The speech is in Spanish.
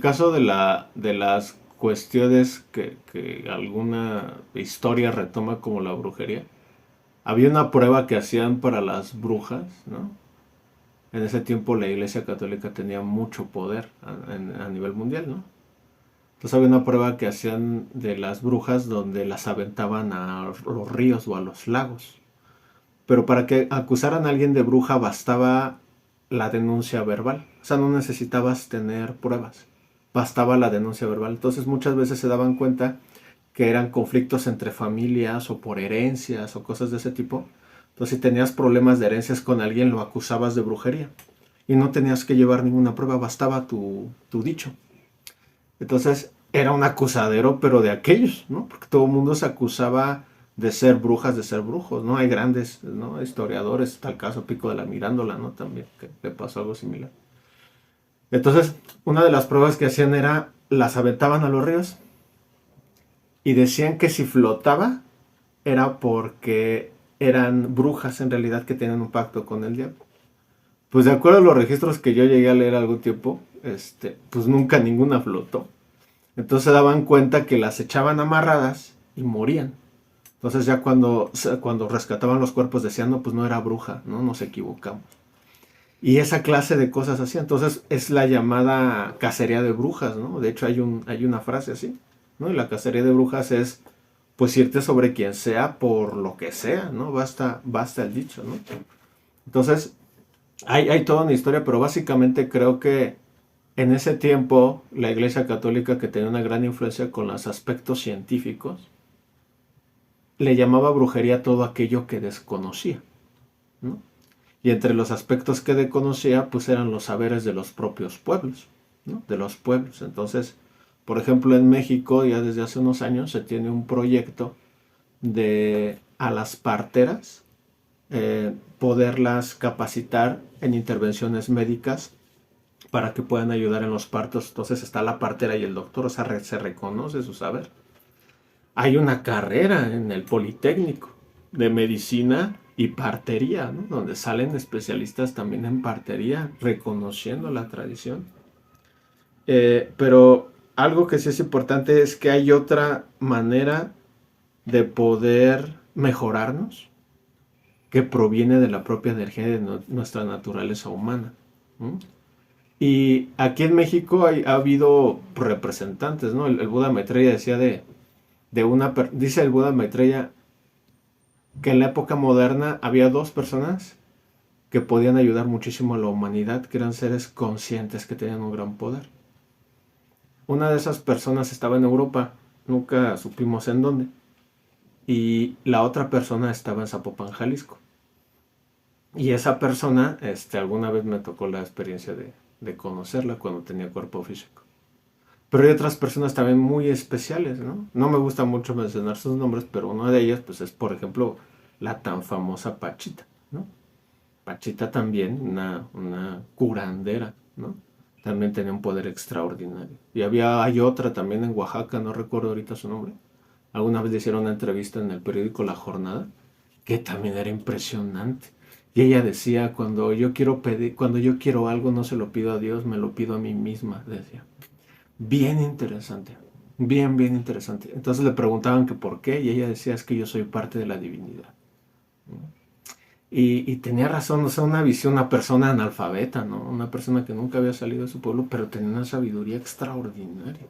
caso de las cuestiones que alguna historia retoma como la brujería, había una prueba que hacían para las brujas, ¿no? En ese tiempo la Iglesia Católica tenía mucho poder a nivel mundial, ¿no? Entonces había una prueba que hacían de las brujas donde las aventaban a los ríos o a los lagos. Pero para que acusaran a alguien de bruja bastaba la denuncia verbal. O sea, no necesitabas tener pruebas. Bastaba la denuncia verbal. Entonces muchas veces se daban cuenta que eran conflictos entre familias o por herencias o cosas de ese tipo. Entonces si tenías problemas de herencias con alguien lo acusabas de brujería. Y no tenías que llevar ninguna prueba, bastaba tu dicho. Entonces era un acusadero, pero de aquellos, ¿no? Porque todo el mundo se acusaba de ser brujas, de ser brujos, ¿no? Hay grandes, ¿no? Historiadores, tal caso Pico de la Mirándola, ¿no? También, que le pasó algo similar. Entonces, una de las pruebas que hacían era, las aventaban a los ríos y decían que si flotaba era porque eran brujas en realidad que tenían un pacto con el diablo. Pues de acuerdo a los registros que yo llegué a leer algún tiempo, pues nunca ninguna flotó. Entonces se daban cuenta que las echaban amarradas y morían. Entonces ya cuando rescataban los cuerpos decían, no, pues no era bruja, ¿no? Nos equivocamos. Y esa clase de cosas así. Entonces es la llamada cacería de brujas, ¿no? De hecho hay una frase así, ¿no? Y la cacería de brujas es, pues irte sobre quien sea por lo que sea, ¿no? Basta el dicho, ¿no? Entonces hay toda una historia, pero básicamente creo que en ese tiempo la Iglesia Católica, que tenía una gran influencia con los aspectos científicos, le llamaba brujería todo aquello que desconocía, ¿no? Y entre los aspectos que desconocía, pues eran los saberes de los propios pueblos, ¿no? De los pueblos. Entonces, por ejemplo, en México, ya desde hace unos años, se tiene un proyecto de a las parteras poderlas capacitar en intervenciones médicas para que puedan ayudar en los partos. Entonces está la partera y el doctor, o sea, se reconoce su saber. Hay una carrera en el Politécnico de medicina y partería, ¿no? Donde salen especialistas también en partería, reconociendo la tradición. Pero algo que sí es importante es que hay otra manera de poder mejorarnos que proviene de la propia energía de nuestra naturaleza humana. ¿No? Y aquí en México ha habido representantes, ¿no? El Buda Maitreya decía dice el Buda Maitreya que en la época moderna había dos personas que podían ayudar muchísimo a la humanidad, que eran seres conscientes que tenían un gran poder. Una de esas personas estaba en Europa, nunca supimos en dónde, y la otra persona estaba en Zapopan, Jalisco. Y esa persona, alguna vez me tocó la experiencia de conocerla cuando tenía cuerpo físico. Pero hay otras personas también muy especiales, ¿no? No me gusta mucho mencionar sus nombres, pero una de ellas, pues es, por ejemplo, la tan famosa Pachita, ¿no? Pachita también, una curandera, ¿no? También tenía un poder extraordinario. Y hay otra también en Oaxaca, no recuerdo ahorita su nombre. Alguna vez le hicieron una entrevista en el periódico La Jornada, que también era impresionante. Y ella decía, cuando yo quiero algo, no se lo pido a Dios, me lo pido a mí misma, decía. Bien interesante, bien interesante. Entonces le preguntaban que por qué, y ella decía, es que yo soy parte de la divinidad. Y tenía razón, o sea, una visión, una persona analfabeta, ¿no? Una persona que nunca había salido de su pueblo, pero tenía una sabiduría extraordinaria.